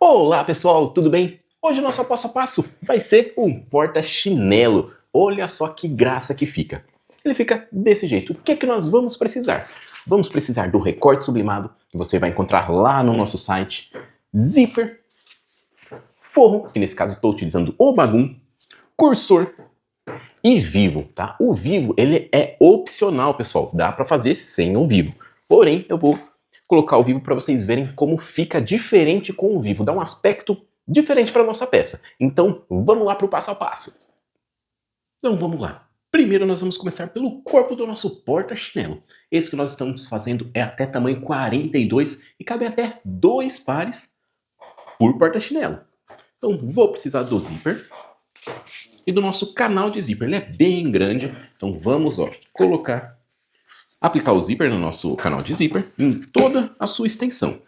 Olá pessoal, tudo bem? Hoje o nosso passo a passo vai ser um porta-chinelo. Olha só que graça que fica. Ele fica desse jeito. O que é que nós vamos precisar? Vamos precisar do recorte sublimado, que você vai encontrar lá no nosso site, zíper, forro, que nesse caso estou utilizando o Bagum, cursor e vivo, tá? O vivo, ele é opcional, pessoal. Dá para fazer sem o vivo. Porém, eu vou colocar o vivo para vocês verem como fica diferente com o vivo. Dá um aspecto diferente para nossa peça. Então, vamos lá para o passo a passo. Então, vamos lá. Primeiro, nós vamos começar pelo corpo do nosso porta-chinelo. Esse que nós estamos fazendo é até tamanho 42 e cabe até 2 pares por porta-chinelo. Então, vou precisar do zíper e do nosso canal de zíper. Ele é bem grande, então vamos aplicar o zíper no nosso canal de zíper em toda a sua extensão.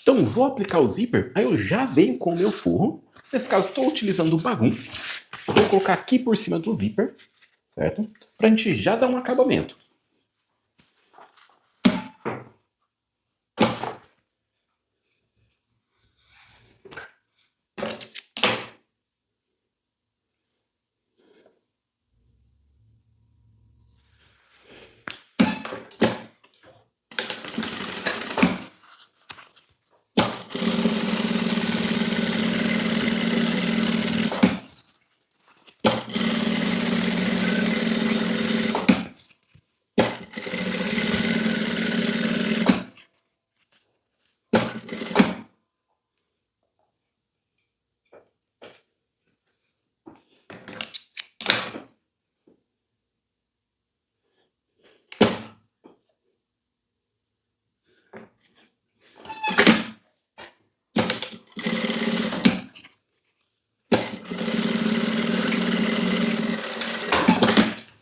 Então vou aplicar o zíper, aí eu já venho com o meu forro. Nesse caso estou utilizando o Bagum. Vou colocar aqui por cima do zíper, certo? Para a gente já dar um acabamento.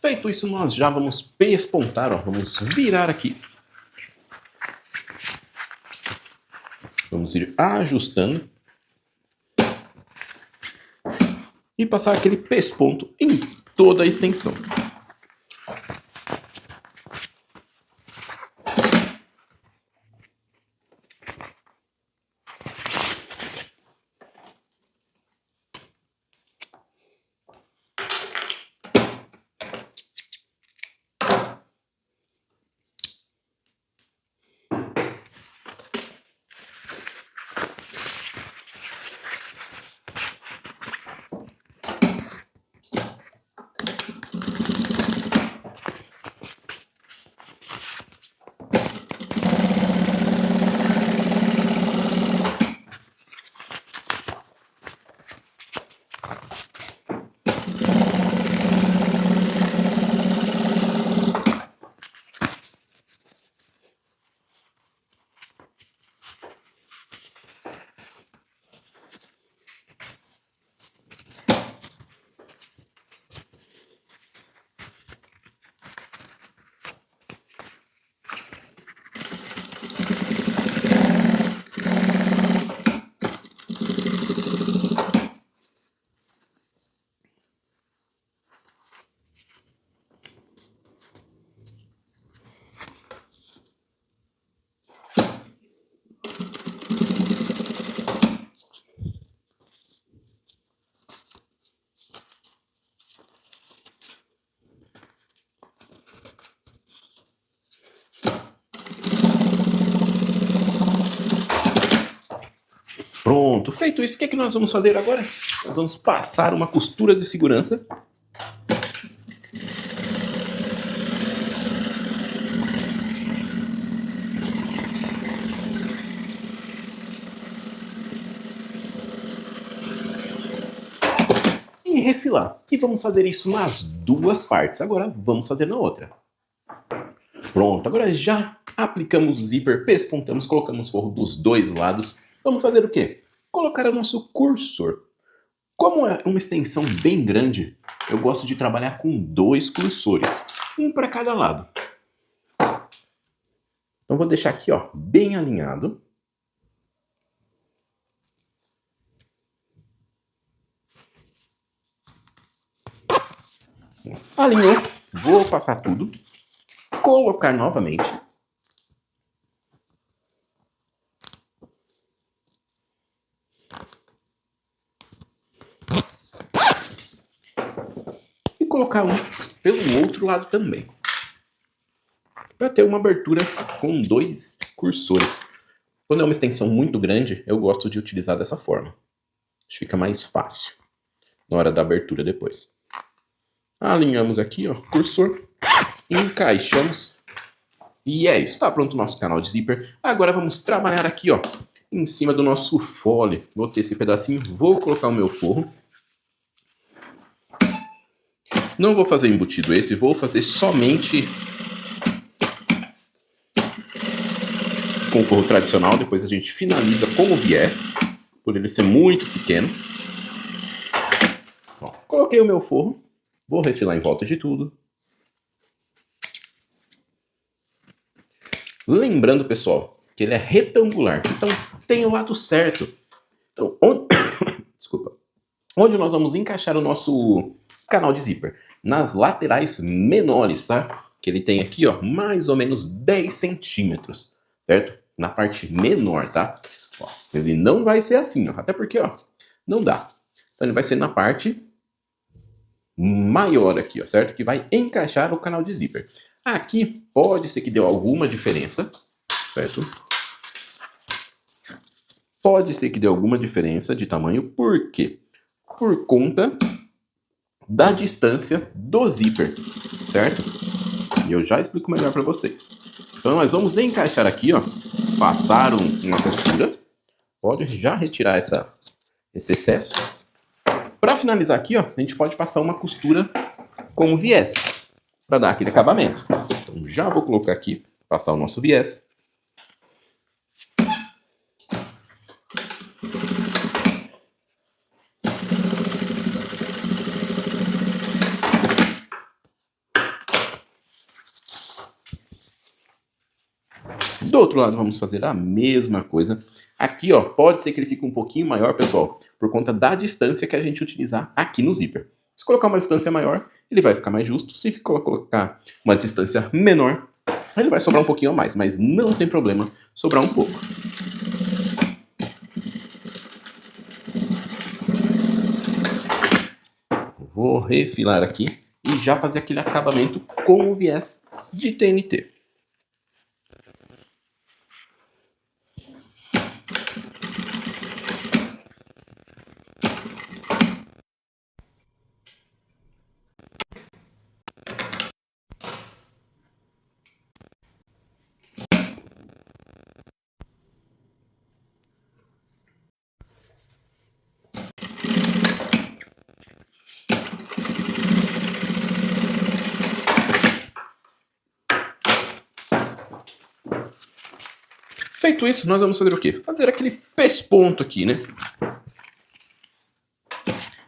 Feito isso, nós já vamos pespontar, ó, vamos virar aqui. Vamos ir ajustando. E passar aquele pesponto em toda a extensão. Pronto, feito isso, o que é que nós vamos fazer agora? Nós vamos passar uma costura de segurança. E ressilar. E vamos fazer isso nas duas partes. Agora vamos fazer na outra. Pronto, agora já aplicamos o zíper, pespontamos, colocamos forro dos dois lados. Vamos fazer o quê? Colocar o nosso cursor. Como é uma extensão bem grande, eu gosto de trabalhar com 2 cursores, um para cada lado. Então vou deixar aqui, ó, bem alinhado. Alinhou, vou passar tudo, colocar novamente. E colocar um pelo outro lado também. Para ter uma abertura com 2 cursores. Quando é uma extensão muito grande, eu gosto de utilizar dessa forma. Acho que fica mais fácil na hora da abertura depois. Alinhamos aqui, ó, cursor, encaixamos. E é isso, está pronto o nosso canal de zíper. Agora vamos trabalhar aqui, ó, em cima do nosso fole. Vou ter esse pedacinho, vou colocar o meu forro. Não vou fazer embutido esse, vou fazer somente com o forro tradicional. Depois a gente finaliza com o viés, por ele ser muito pequeno. Ó, coloquei o meu forro, vou refilar em volta de tudo. Lembrando, pessoal, que ele é retangular, então tem o lado certo. Então, desculpa. Onde nós vamos encaixar o nosso canal de zíper? Nas laterais menores, tá? Que ele tem aqui, ó, mais ou menos 10 centímetros, certo? Na parte menor, tá? Ó, ele não vai ser assim, ó, até porque, ó, não dá. Então ele vai ser na parte maior aqui, ó, certo? Que vai encaixar o canal de zíper. Aqui pode ser que deu alguma diferença, certo? Pode ser que deu alguma diferença de tamanho, por quê? Por conta da distância do zíper, certo? E eu já explico melhor para vocês. Então nós vamos encaixar aqui, ó, passar uma costura. Pode já retirar esse excesso. Para finalizar aqui, ó, a gente pode passar uma costura com viés, para dar aquele acabamento. Então já vou colocar aqui, passar o nosso viés. Do outro lado vamos fazer a mesma coisa. Aqui, ó, pode ser que ele fique um pouquinho maior, pessoal, por conta da distância que a gente utilizar aqui no zíper. Se colocar uma distância maior, ele vai ficar mais justo. Se colocar uma distância menor, ele vai sobrar um pouquinho a mais, mas não tem problema sobrar um pouco. Vou refilar aqui e já fazer aquele acabamento com o viés de TNT. Feito isso, nós vamos fazer o quê? Fazer aquele pesponto aqui, né?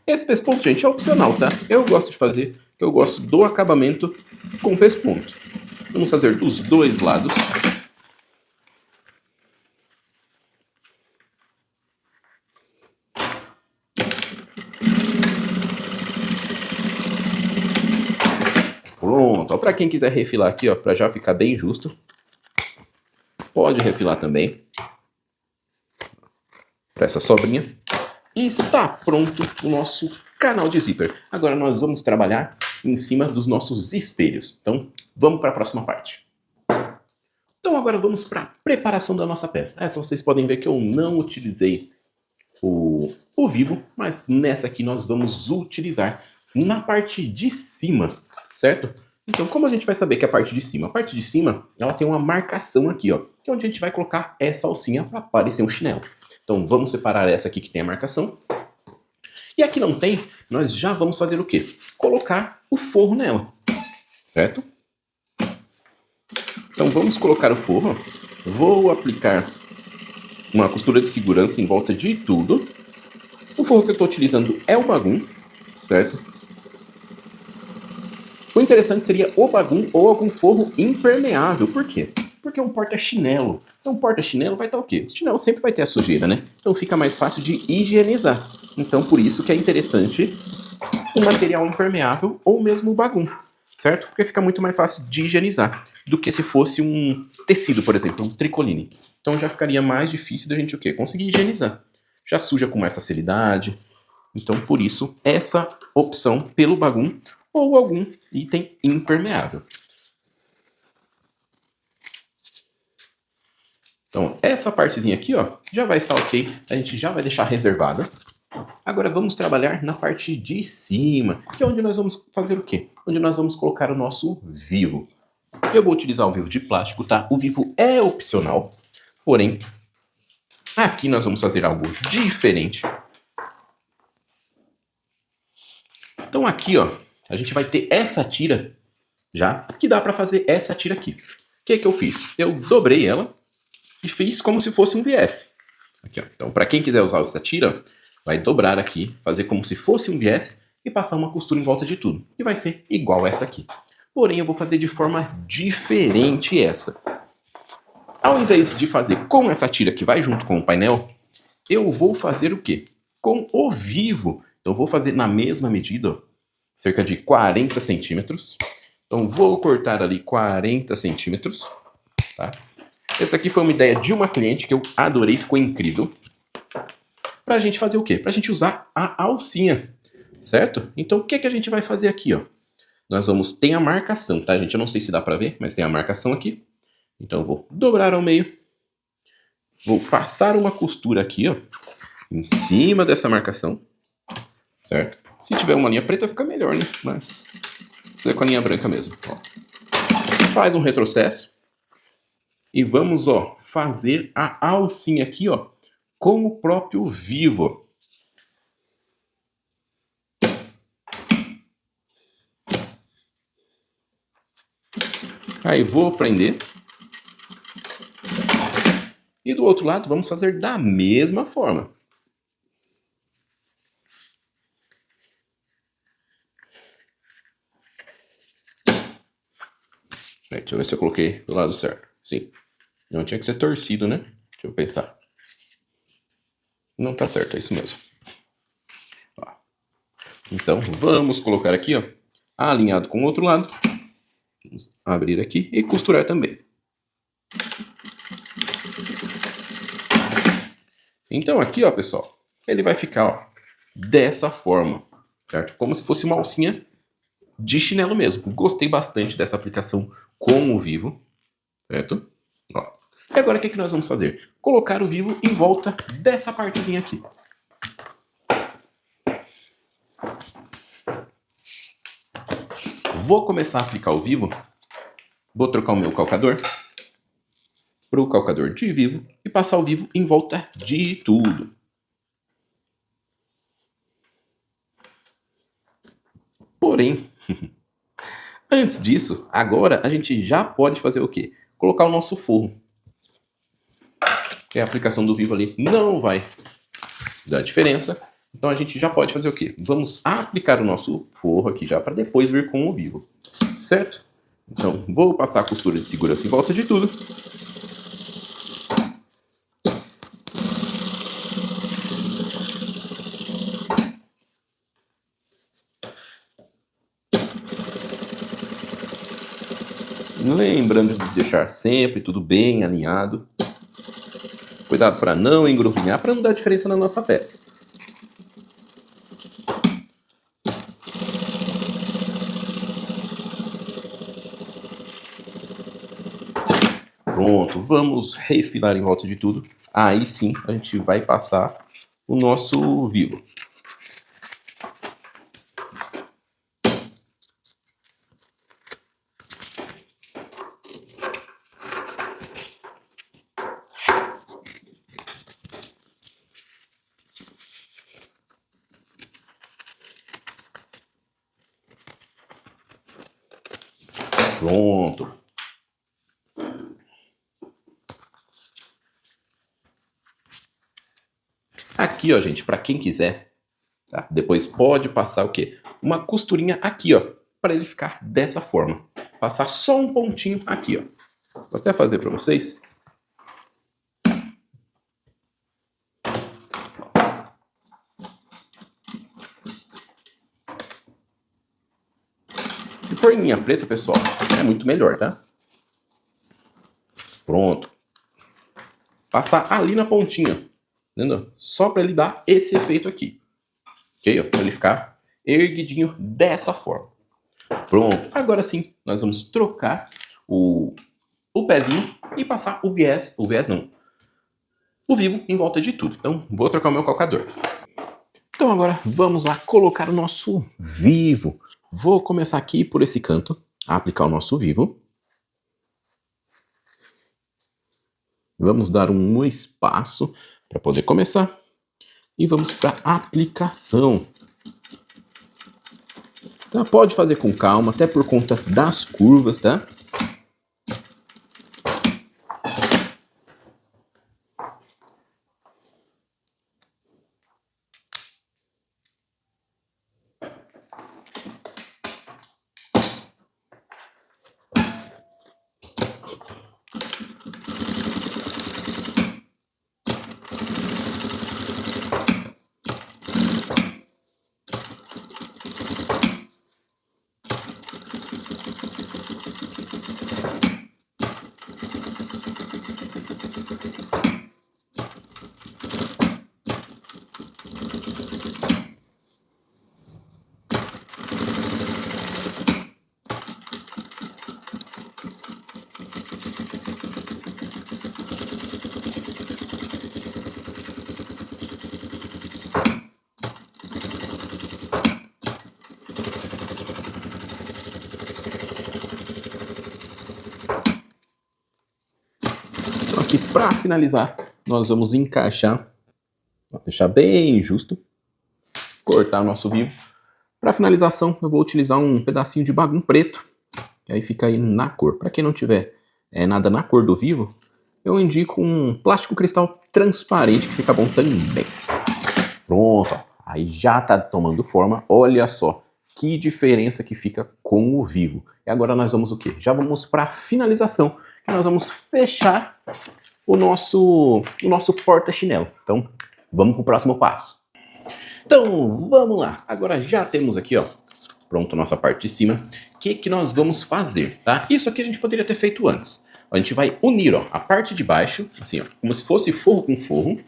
Esse pesponto, gente, é opcional, tá? Eu gosto de fazer, eu gosto do acabamento com pesponto. Vamos fazer dos dois lados. Pronto, para quem quiser refilar aqui, ó, para já ficar bem justo, pode refilar também. Para essa sobrinha. E está pronto o nosso canal de zíper. Agora nós vamos trabalhar em cima dos nossos espelhos. Então, vamos para a próxima parte. Então agora vamos para a preparação da nossa peça. Essa vocês podem ver que eu não utilizei o vivo, mas nessa aqui nós vamos utilizar na parte de cima, certo? Então, como a gente vai saber que é a parte de cima? A parte de cima, ela tem uma marcação aqui, ó, que é onde a gente vai colocar essa alcinha para parecer um chinelo. Então, vamos separar essa aqui que tem a marcação. E a que não tem, nós já vamos fazer o quê? Colocar o forro nela, certo? Então vamos colocar o forro. Vou aplicar uma costura de segurança em volta de tudo. O forro que eu estou utilizando é o Bagum, certo? O interessante seria o Bagum ou algum forro impermeável. Por quê? Porque é um porta-chinelo. Então, porta-chinelo vai estar o quê? O chinelo sempre vai ter a sujeira, né? Então fica mais fácil de higienizar. Então, por isso que é interessante um material impermeável ou mesmo o Bagum, certo? Porque fica muito mais fácil de higienizar do que se fosse um tecido, por exemplo, um tricoline. Então já ficaria mais difícil da gente o quê? Conseguir higienizar. Já suja com mais facilidade. Então, por isso, essa opção pelo Bagum ou algum item impermeável. Então, essa partezinha aqui, ó, já vai estar ok. A gente já vai deixar reservada. Agora vamos trabalhar na parte de cima, que é onde nós vamos fazer o quê? Onde nós vamos colocar o nosso vivo. Eu vou utilizar o vivo de plástico, tá? O vivo é opcional, porém, aqui nós vamos fazer algo diferente. Então aqui, ó, a gente vai ter essa tira já, que dá para fazer essa tira aqui. O que eu fiz? Eu dobrei ela e fiz como se fosse um viés. Aqui, ó. Então, para quem quiser usar essa tira, vai dobrar aqui, fazer como se fosse um viés e passar uma costura em volta de tudo. E vai ser igual essa aqui. Porém, eu vou fazer de forma diferente essa. Ao invés de fazer com essa tira que vai junto com o painel, eu vou fazer o quê? Com o vivo. Então, vou fazer na mesma medida, ó, cerca de 40 centímetros. Então, vou cortar ali 40 centímetros, tá? Essa aqui foi uma ideia de uma cliente que eu adorei, ficou incrível. Pra gente fazer o quê? Pra gente usar a alcinha, certo? Então, o que a gente vai fazer aqui, ó? Nós vamos... Tem a marcação, tá, gente? Eu não sei se dá pra ver, mas tem a marcação aqui. Então, eu vou dobrar ao meio. Vou passar uma costura aqui, ó, em cima dessa marcação, certo? Se tiver uma linha preta, fica melhor, né? Mas... vou fazer com a linha branca mesmo, ó. Faz um retrocesso. E vamos, ó, fazer a alcinha aqui, ó, com o próprio vivo. Aí vou prender. E do outro lado vamos fazer da mesma forma. Deixa eu ver se eu coloquei do lado certo. Sim. Não tinha que ser torcido, né? Deixa eu pensar. Não tá certo, é isso mesmo. Ó. Então vamos colocar aqui, ó, alinhado com o outro lado. Vamos abrir aqui e costurar também. Então aqui, ó, pessoal, ele vai ficar, ó, dessa forma, certo? Como se fosse uma alcinha de chinelo mesmo. Gostei bastante dessa aplicação com o vivo, certo? Ó. E agora o que nós vamos fazer? Colocar o vivo em volta dessa partezinha aqui. Vou começar a aplicar o vivo. Vou trocar o meu calcador para o calcador de vivo e passar o vivo em volta de tudo. Porém, antes disso, agora a gente já pode fazer o quê? Colocar o nosso forro. Que a aplicação do vivo ali não vai dar diferença. Então a gente já pode fazer o quê? Vamos aplicar o nosso forro aqui já para depois vir com o vivo. Certo? Então vou passar a costura de segurança em volta de tudo. Lembrando de deixar sempre tudo bem alinhado. Cuidado para não engruvinhar, para não dar diferença na nossa peça. Pronto, vamos refilar em volta de tudo. Aí sim a gente vai passar o nosso vivo. Pronto. Aqui, ó, gente, para quem quiser, tá? Depois pode passar o quê? Uma costurinha aqui, ó, para ele ficar dessa forma. Passar só um pontinho aqui, ó. Vou até fazer para vocês. Se for em linha preta, pessoal, é muito melhor, tá? Pronto. Passar ali na pontinha, entendeu? Só para ele dar esse efeito aqui. Ok? Para ele ficar erguidinho dessa forma. Pronto. Agora sim, nós vamos trocar o pezinho e passar o viés não, o vivo em volta de tudo. Então, vou trocar o meu calcador. Então agora vamos lá colocar o nosso vivo. Vou começar aqui por esse canto, a aplicar o nosso vivo. Vamos dar um espaço para poder começar. E vamos para a aplicação. Tá? Pode fazer com calma, até por conta das curvas, tá? Então aqui para finalizar, nós vamos encaixar, deixar bem justo, cortar o nosso vivo. Para finalização, eu vou utilizar um pedacinho de bagum preto, que aí fica aí na cor. Para quem não tiver nada na cor do vivo, eu indico um plástico cristal transparente, que fica bom também. Pronto, ó. Aí já tá tomando forma, olha só que diferença que fica com o vivo. E agora nós vamos o quê? Já vamos para a finalização, que nós vamos fechar o nosso porta-chinelo. Então, vamos para o próximo passo. Então, vamos lá. Agora já temos aqui, ó, pronto, nossa parte de cima. O que nós vamos fazer, tá? Isso aqui a gente poderia ter feito antes. A gente vai unir, ó, a parte de baixo, assim, ó, como se fosse forro com forro,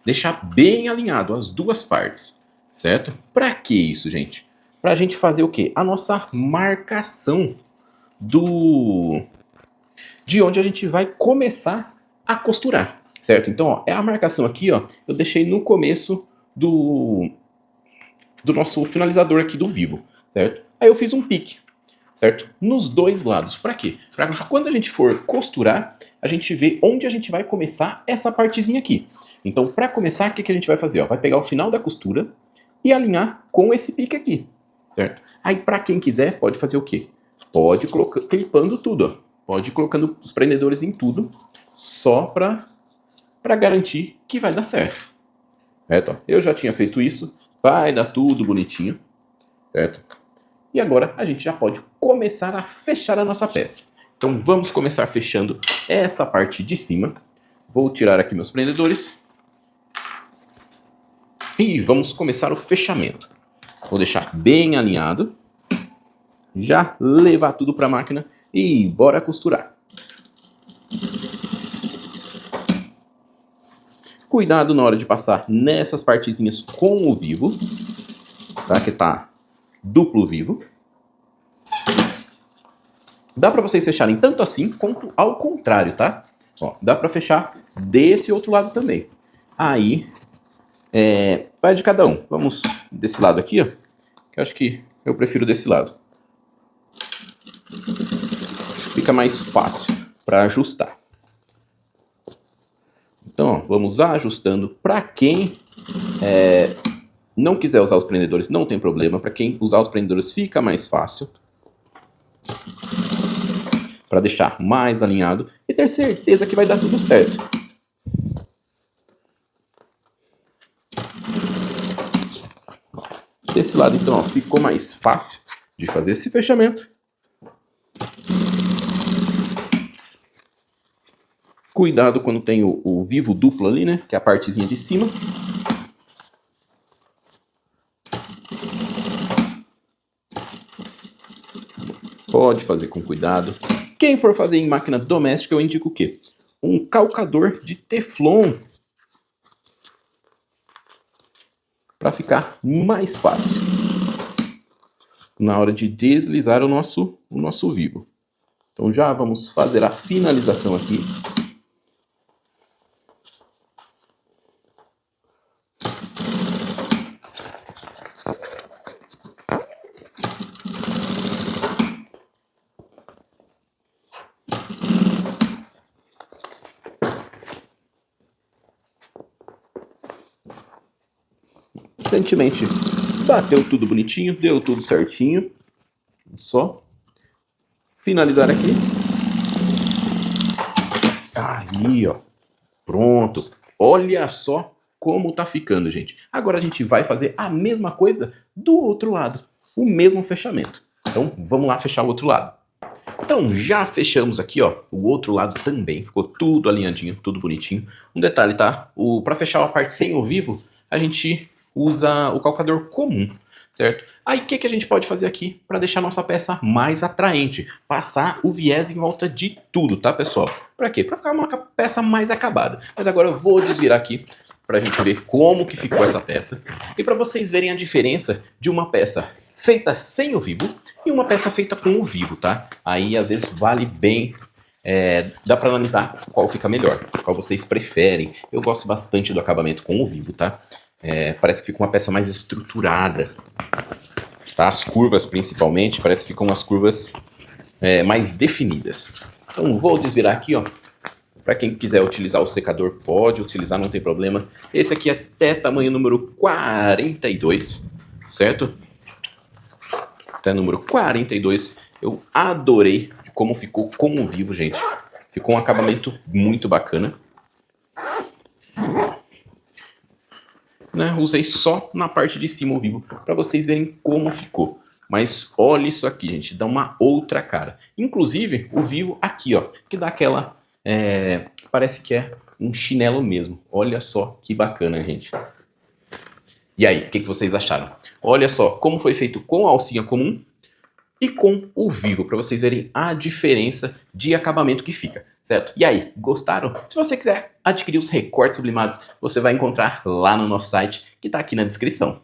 deixar bem alinhado as duas partes, certo? Para que isso, gente? Para a gente fazer o quê? A nossa marcação de onde a gente vai começar a costurar, certo? Então, ó, é a marcação aqui, ó, eu deixei no começo do nosso finalizador aqui do vivo, certo? Aí eu fiz um pique, certo? Nos dois lados. Para quê? Para quando a gente for costurar, a gente ver onde a gente vai começar essa partezinha aqui. Então, para começar, o que a gente vai fazer? Ó, vai pegar o final da costura e alinhar com esse pique aqui, certo? Aí, para quem quiser, pode fazer o quê? Pode colocar, clipando tudo, ó. Pode ir colocando os prendedores em tudo, só para garantir que vai dar certo. Certo? Ó, eu já tinha feito isso, vai dar tudo bonitinho, certo? E agora a gente já pode começar a fechar a nossa peça. Então vamos começar fechando essa parte de cima. Vou tirar aqui meus prendedores. E vamos começar o fechamento. Vou deixar bem alinhado. Já levar tudo para a máquina e bora costurar. Cuidado na hora de passar nessas partezinhas com o vivo, tá? Que tá duplo vivo. Dá para vocês fecharem tanto assim quanto ao contrário, tá? Ó, dá para fechar desse outro lado também. Aí, vai de cada um. Vamos desse lado aqui, ó. Que eu acho que eu prefiro desse lado. Fica mais fácil para ajustar. Então, ó, vamos ajustando. Para quem não quiser usar os prendedores, não tem problema. Para quem usar os prendedores, fica mais fácil. Para deixar mais alinhado e ter certeza que vai dar tudo certo. Desse lado, então, ó, ficou mais fácil de fazer esse fechamento. Cuidado quando tem o vivo duplo ali, né? Que é a partezinha de cima. Pode fazer com cuidado. Quem for fazer em máquina doméstica, eu indico o quê? Um calcador de Teflon. Para ficar mais fácil na hora de deslizar o nosso vivo. Então já vamos fazer a finalização aqui. Recentemente bateu tudo bonitinho, deu tudo certinho. Só finalizar aqui. Aí, ó. Pronto. Olha só como tá ficando, gente. Agora a gente vai fazer a mesma coisa do outro lado. O mesmo fechamento. Então, vamos lá fechar o outro lado. Então, já fechamos aqui, ó, o outro lado também. Ficou tudo alinhadinho, tudo bonitinho. Um detalhe, tá? Para fechar a parte sem o vivo, a gente usa o calcador comum, certo? Aí, o que a gente pode fazer aqui para deixar a nossa peça mais atraente? Passar o viés em volta de tudo, tá, pessoal? Para quê? Para ficar uma peça mais acabada. Mas agora eu vou desvirar aqui para a gente ver como que ficou essa peça. E para vocês verem a diferença de uma peça feita sem o vivo e uma peça feita com o vivo, tá? Aí, às vezes, vale bem... dá para analisar qual fica melhor, qual vocês preferem. Eu gosto bastante do acabamento com o vivo, tá? Parece que fica uma peça mais estruturada, tá? As curvas, principalmente, parece que ficam umas curvas mais definidas. Então, vou desvirar aqui, ó. Para quem quiser utilizar o secador, pode utilizar, não tem problema. Esse aqui é até tamanho número 42, certo? Até número 42. Eu adorei como ficou com o vivo, gente. Ficou um acabamento muito bacana. Né? Usei só na parte de cima o vivo para vocês verem como ficou. Mas olha isso aqui, gente, dá uma outra cara. Inclusive o vivo aqui, ó, que dá aquela, parece que é um chinelo mesmo. Olha só que bacana, gente. E aí, o que vocês acharam? Olha só como foi feito com a alcinha comum e com o vivo, para vocês verem a diferença de acabamento que fica, certo? E aí, gostaram? Se você quiser adquirir os recortes sublimados, você vai encontrar lá no nosso site, que está aqui na descrição.